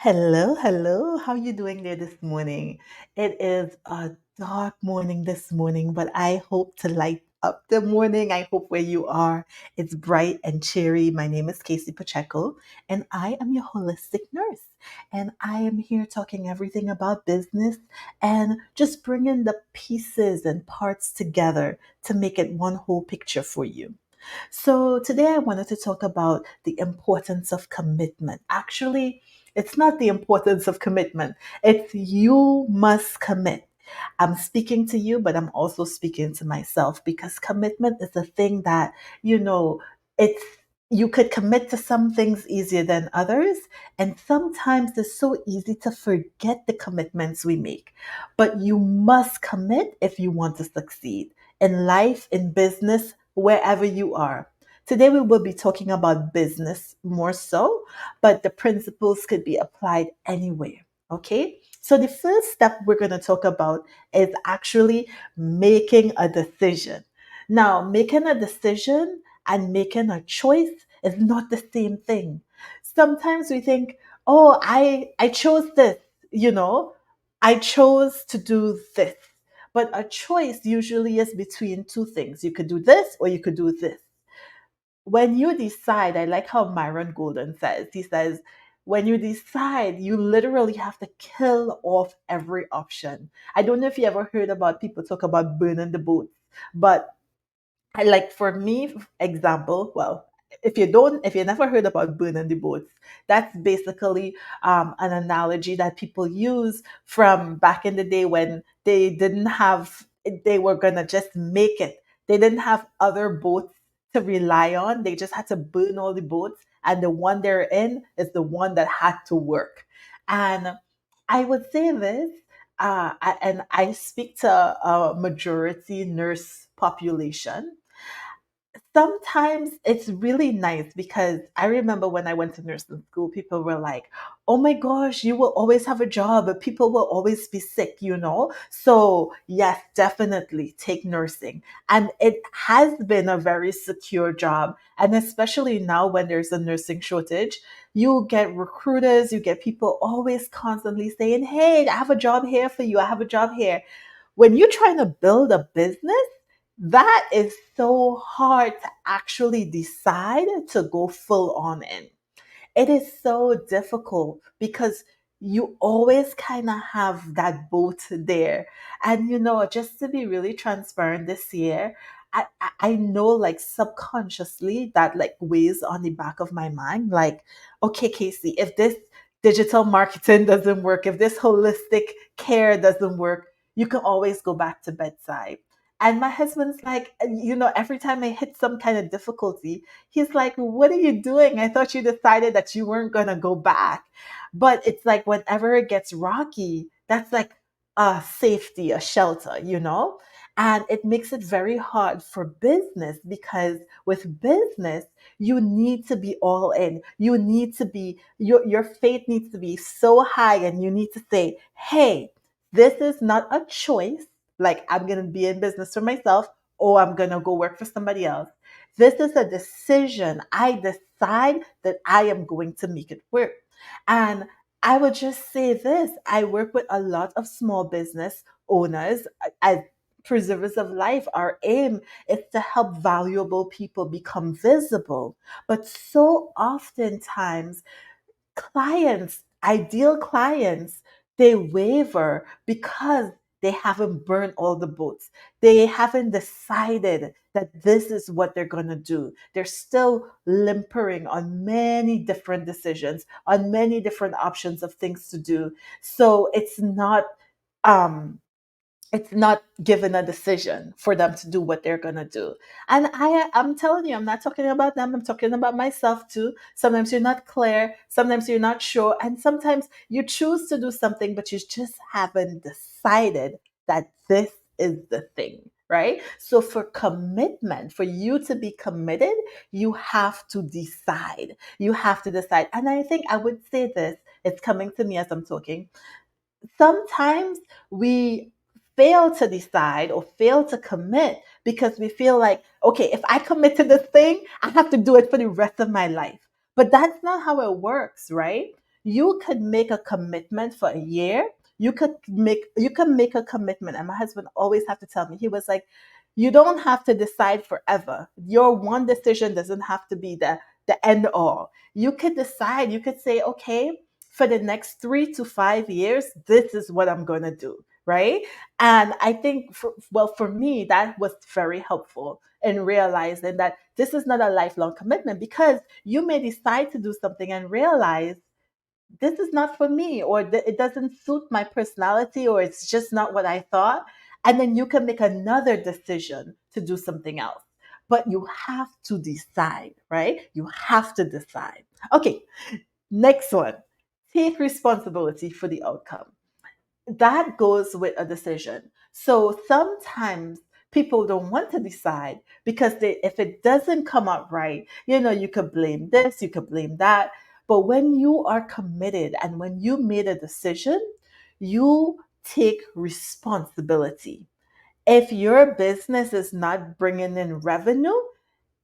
Hello, hello. How you doing there this morning? It is a dark morning this morning, but I hope to light up the morning. I hope where you are, it's bright and cheery. My name is Casey Pacheco, and I am your holistic nurse. And I am here talking everything about business and just bringing the pieces and parts together to make it one whole picture for you. So, today I wanted to talk about the importance of commitment. Actually, it's not the importance of commitment, it's you must commit. I'm speaking to you, but I'm also speaking to myself because commitment is a thing that, you know, it's you could commit to some things easier than others. And sometimes it's so easy to forget the commitments we make. But you must commit if you want to succeed in life, in business, wherever you are. Today, we will be talking about business more so, but the principles could be applied anywhere. Okay. So, the first step we're going to talk about is actually making a decision. Now, making a decision and making a choice is not the same thing. Sometimes we think, oh, I chose this, you know, I chose to do this. But a choice usually is between two things. You could do this or you could do this. When you decide, I like how Myron Golden says, he says, when you decide, you literally have to kill off every option. I don't know if you ever heard about people talk about burning the boats, but I like for me, example, well, if you never heard about burning the boats, that's basically an analogy that people use from back in the day when they didn't have, they were gonna just make it. They didn't have other boats to rely on. They just had to burn all the boats, and the one they're in is the one that had to work. And I would say this, and I speak to a majority nurse population. Sometimes it's really nice because I remember when I went to nursing school, people were like, oh my gosh, you will always have a job, but people will always be sick, you know? So, yes, definitely take nursing. And it has been a very secure job. And especially now when there's a nursing shortage, you get recruiters, you get people always constantly saying, hey, I have a job here for you, I have a job here. When you're trying to build a business, that is so hard to actually decide to go full on in. It is so difficult because you always kind of have that boat there. And, just to be really transparent this year, I know like subconsciously that like weighs on the back of my mind. Like, okay, Casey, if this digital marketing doesn't work, if this holistic care doesn't work, you can always go back to bedside. And my husband's like, every time I hit some kind of difficulty, he's like, what are you doing? I thought you decided that you weren't going to go back. But it's like whenever it gets rocky, that's like a safety, a shelter, you know? And it makes it very hard for business because with business, you need to be all in. You need to be, your faith needs to be so high, and you need to say, hey, this is not a choice. Like, I'm going to be in business for myself or I'm going to go work for somebody else. This is a decision. I decide that I am going to make it work. And I would just say this, I work with a lot of small business owners as preservers of life. Our aim is to help valuable people become visible. But so oftentimes, clients, ideal clients, they waver because they haven't burned all the boats. They haven't decided that this is what they're going to do. They're still limpering on many different decisions, on many different options of things to do. So um it's not given a decision for them to do what they're going to do. And I'm telling you, I'm not talking about them, I'm talking about myself too. Sometimes you're not clear, sometimes you're not sure, and sometimes you choose to do something but you just haven't decided that this is the thing, right? So for commitment, for you to be committed, you have to decide. You have to decide. And I think I would say this, it's coming to me as I'm talking. Sometimes we fail to decide or fail to commit because we feel like, okay, if I commit to this thing, I have to do it for the rest of my life. But that's not how it works, right? You could make a commitment for a year. You can make a commitment. And my husband always have to tell me, he was like, you don't have to decide forever. Your one decision doesn't have to be the end all. You could decide, you could say, okay, for the next 3 to 5 years, this is what I'm gonna do, right? And I think, for me, that was very helpful in realizing that this is not a lifelong commitment, because you may decide to do something and realize this is not for me, or it doesn't suit my personality, or it's just not what I thought. And then you can make another decision to do something else. But you have to decide, right? You have to decide. Okay, next one, take responsibility for the outcome. That goes with a decision. So sometimes people don't want to decide because if it doesn't come out right, you could blame this, you could blame that. But when you are committed and when you made a decision, you take responsibility. If your business is not bringing in revenue,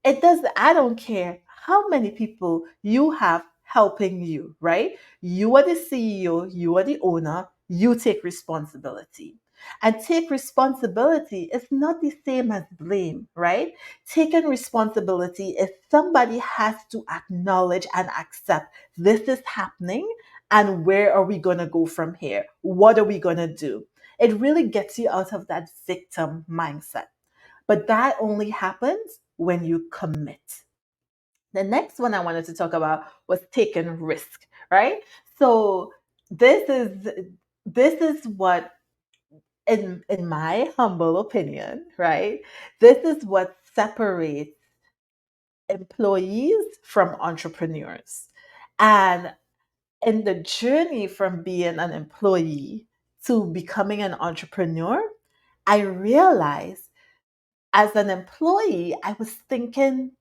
it does, I don't care how many people you have helping you, right? You are the CEO, you are the owner, you take responsibility. And take responsibility is not the same as blame, right? Taking responsibility is somebody has to acknowledge and accept this is happening, and where are we going to go from here? What are we going to do? It really gets you out of that victim mindset. But that only happens when you commit. The next one I wanted to talk about was taking risk, right? So this is this is what, in my humble opinion, right? This is what separates employees from entrepreneurs. And in the journey from being an employee to becoming an entrepreneur, I realized, as an employee, I was thinking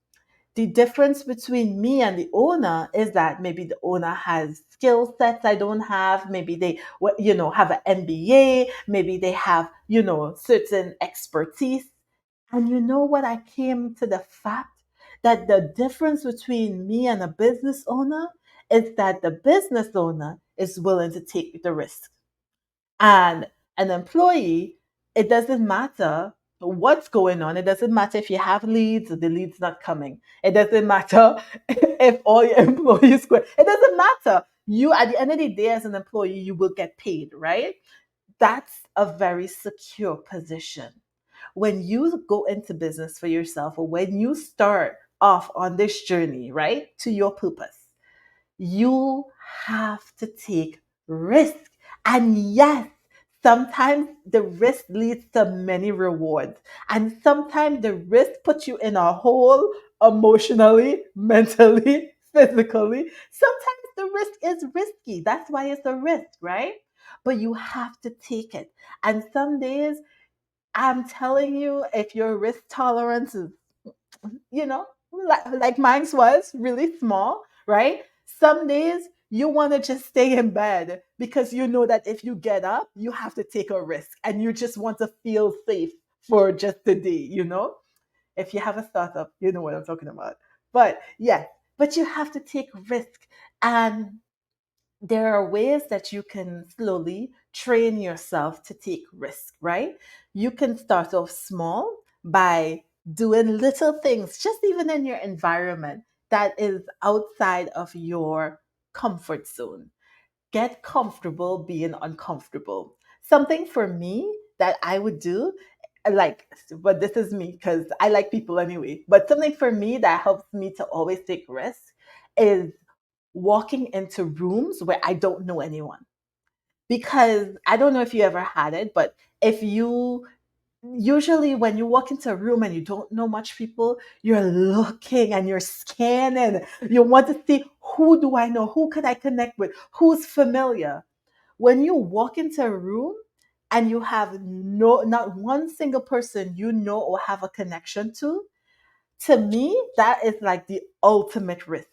the difference between me and the owner is that maybe the owner has skill sets I don't have. Maybe they, have an MBA. Maybe they have, certain expertise. And you know what? I came to the fact that the difference between me and a business owner is that the business owner is willing to take the risk. And an employee, it doesn't matter what's going on. It doesn't matter if you have leads or the leads not coming. It doesn't matter if all your employees quit. It doesn't matter. You, at the end of the day, as an employee, you will get paid, right? That's a very secure position. When you go into business for yourself, or when you start off on this journey, right, to your purpose, you have to take risk. And yes, sometimes the risk leads to many rewards. And sometimes the risk puts you in a hole emotionally, mentally, physically. Sometimes the risk is risky. That's why it's a risk, right? But you have to take it. And some days, I'm telling you, if your risk tolerance is, like mine's was really small, right? Some days you want to just stay in bed because you know that if you get up, you have to take a risk and you just want to feel safe for just the day. If you have a startup, you know what I'm talking about. But yeah, but you have to take risk. And there are ways that you can slowly train yourself to take risk, right? You can start off small by doing little things, just even in your environment that is outside of your comfort zone. Get comfortable being uncomfortable. Something for me that I would do, like, but this is me because I like people anyway, but something for me that helps me to always take risks is walking into rooms where I don't know anyone. Because I don't know if you ever had it, but if you usually when you walk into a room and you don't know much people, you're looking and you're scanning. You want to see, who do I know? Who could I connect with? Who's familiar? When you walk into a room and you have not one single person you know or have a connection to me, that is like the ultimate risk.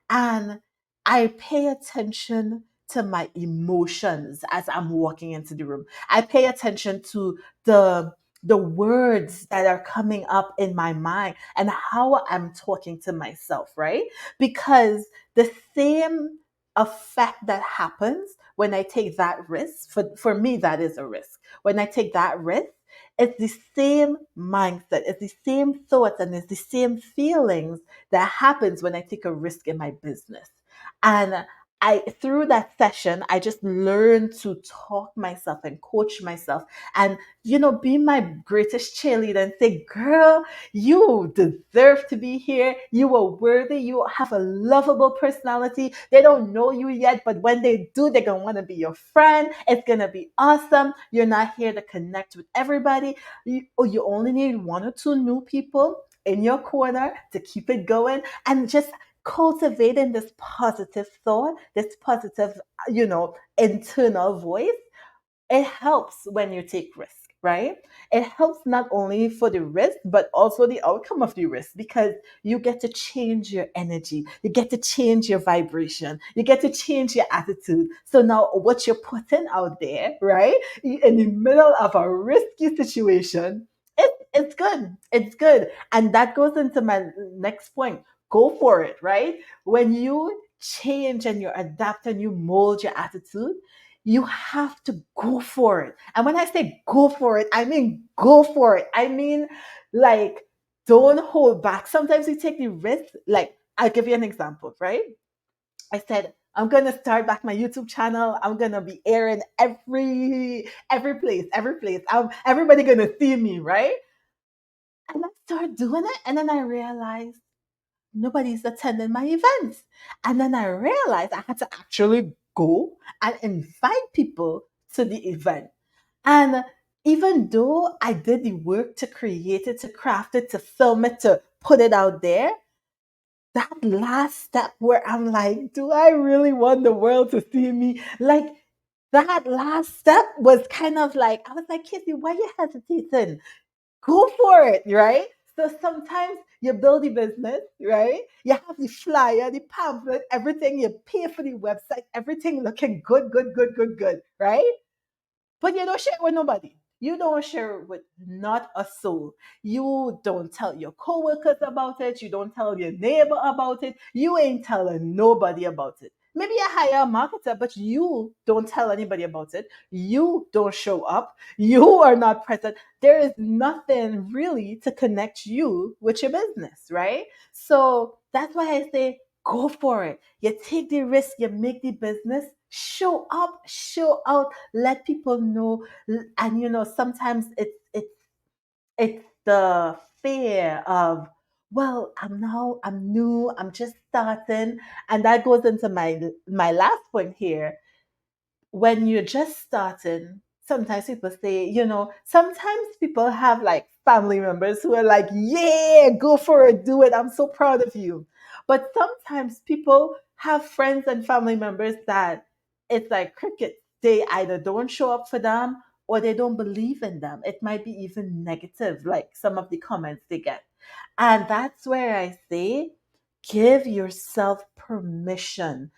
And I pay attention to my emotions as I'm walking into the room. I pay attention to the words that are coming up in my mind and how I'm talking to myself, right? Because the same effect that happens when I take that risk, for me, that is a risk. When I take that risk, it's the same mindset, it's the same thoughts, and it's the same feelings that happens when I take a risk in my business. And through that session, I just learned to talk myself and coach myself and, be my greatest cheerleader and say, girl, you deserve to be here. You are worthy. You have a lovable personality. They don't know you yet, but when they do, they're going to want to be your friend. It's going to be awesome. You're not here to connect with everybody. You only need one or two new people in your corner to keep it going, and just cultivating this positive thought, this positive, internal voice. It helps when you take risk, right? It helps not only for the risk, but also the outcome of the risk, because you get to change your energy, you get to change your vibration, you get to change your attitude. So now what you're putting out there, right, in the middle of a risky situation, it's good. It's good. And that goes into my next point. Go for it, right? When you change and you adapt and you mold your attitude, you have to go for it. And when I say go for it, I mean go for it. I mean, like, don't hold back. Sometimes you take the risk. Like, I'll give you an example, right? I said, I'm gonna start back my YouTube channel. I'm gonna be airing every place. Everybody gonna see me, right? And I started doing it, and then I realized nobody's attending my events. And then I realized I had to actually go and invite people to the event. And even though I did the work to create it, to craft it, to film it, to put it out there, that last step where I'm like, do I really want the world to see me? Like, that last step was kind of like, I was like, Kissy, why are you hesitating? Go for it, right? So sometimes you build the business, right? You have the flyer, the pamphlet, everything, you pay for the website, everything looking good, good, good, good, good, right? But you don't share it with nobody. You don't share it with not a soul. You don't tell your coworkers about it. You don't tell your neighbor about it. You ain't telling nobody about it. Maybe you hire a marketer, but you don't tell anybody about it. You don't show up. You are not present. There is nothing really to connect you with your business, right? So that's why I say go for it. You take the risk, you make the business, show up, show out, let people know. And sometimes it's the fear of, well, I'm new, I'm just starting. And that goes into my last point here. When you're just starting, sometimes people say, sometimes people have like family members who are like, yeah, go for it, do it. I'm so proud of you. But sometimes people have friends and family members that it's like cricket. They either don't show up for them or they don't believe in them. It might be even negative, like some of the comments they get. And that's where I say, give yourself permission,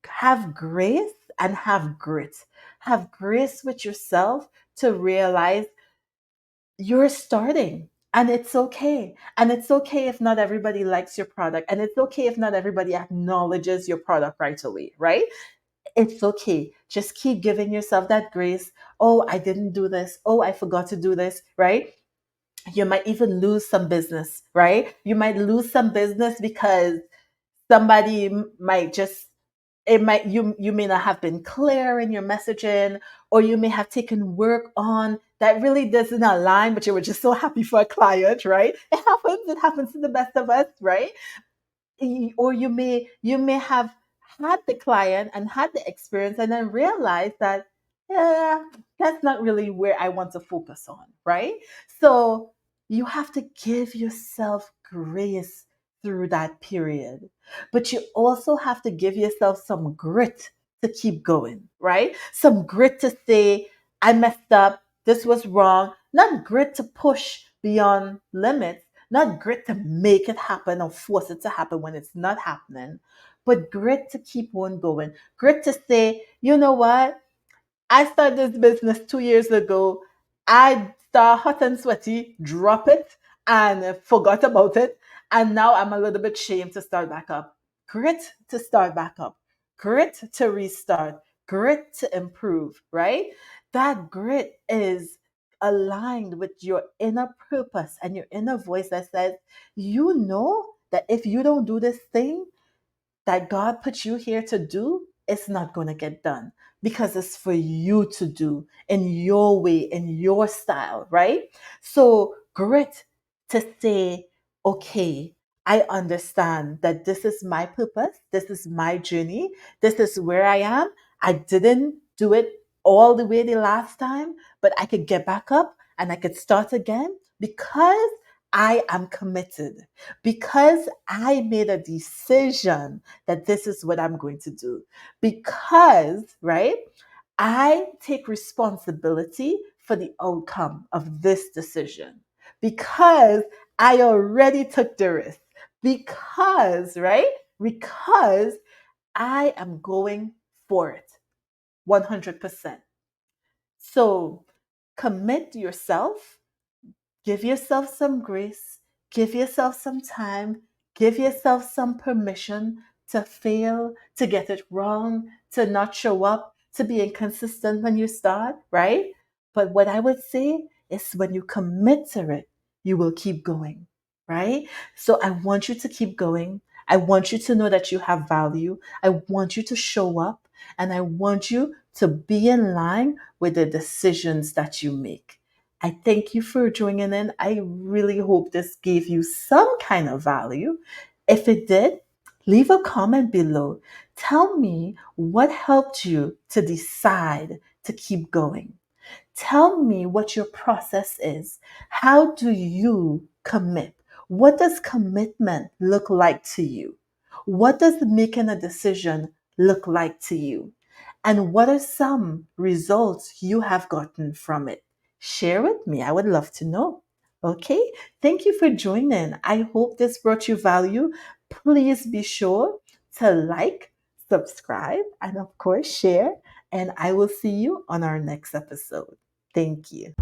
have grace and have grit. Have grace with yourself to realize you're starting, and it's okay. And it's okay if not everybody likes your product. And it's okay if not everybody acknowledges your product right away, right? It's okay. Just keep giving yourself that grace. Oh, I didn't do this. Oh, I forgot to do this, right? You might even lose some business, right? You might lose some business because somebody might just, it might, you may not have been clear in your messaging, or you may have taken work on that really doesn't align, but you were just so happy for a client, right? It happens to the best of us, right? Or you may have had the client and had the experience and then realize that, yeah, that's not really where I want to focus on, right? So you have to give yourself grace through that period, but you also have to give yourself some grit to keep going, right? Some grit to say, I messed up, this was wrong. Not grit to push beyond limits, not grit to make it happen or force it to happen when it's not happening, but grit to keep on going. Grit to say, you know what? I started this business 2 years ago. I start hot and sweaty, drop it, and forgot about it. And now I'm a little bit shamed to start back up. Grit to start back up. grit to restart, grit to improve, right? That grit is aligned with your inner purpose and your inner voice that says, you know that if you don't do this thing, that God put you here to do, it's not going to get done because it's for you to do in your way, in your style, right? So, grit to say, okay, I understand that this is my purpose, this is my journey, this is where I am. I didn't do it all the way the last time, but I could get back up and I could start again because I am committed, because I made a decision that this is what I'm going to do. Because, right, I take responsibility for the outcome of this decision. Because I already took the risk. Because, right, because I am going for it 100%. So commit yourself. Give yourself some grace, give yourself some time, give yourself some permission to fail, to get it wrong, to not show up, to be inconsistent when you start, right? But what I would say is when you commit to it, you will keep going, right? So I want you to keep going. I want you to know that you have value. I want you to show up and I want you to be in line with the decisions that you make. I thank you for joining in. I really hope this gave you some kind of value. If it did, leave a comment below. Tell me what helped you to decide to keep going. Tell me what your process is. How do you commit? What does commitment look like to you? What does making a decision look like to you? And what are some results you have gotten from it? Share with me. I would love to know. Okay, thank you for joining. I hope this brought you value. Please be sure to like, subscribe, and of course, share. And I will see you on our next episode. Thank you.